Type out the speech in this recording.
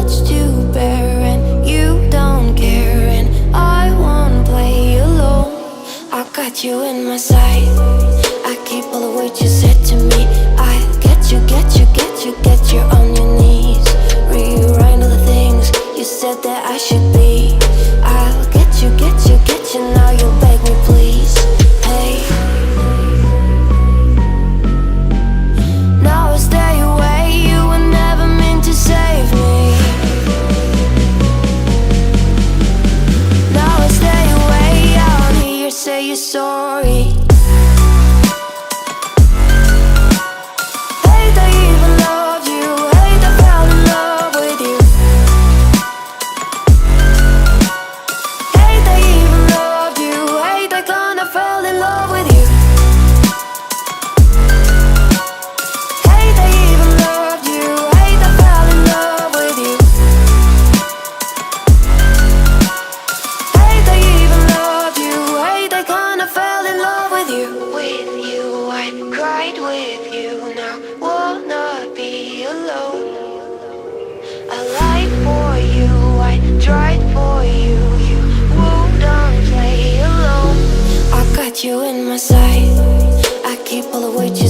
much to bear, and you don't care, and I won't play alone. I got you in my sight, I keep all the words you said to me. I get you, get you, get you, get you on your knees. Rewrite all the things you said that I should be. I'll get you, get you, get you, now you beg me please. Hey, now I stay away, you were never meant to save me. Now I stay away, I won't hear you say you're sorry. Hate I even loved you, hate I fell in love with you. Hate I even loved you, hate I kinda fell in love with you. Hate I even loved you, hate I fell in love with you. Hate I even loved you, hate I kinda fell in love with you. With you, I cried with you, now wanna be alone. I lied for you, I tried for you, you wouldn't play alone. I got you in my sight, I keep all the words you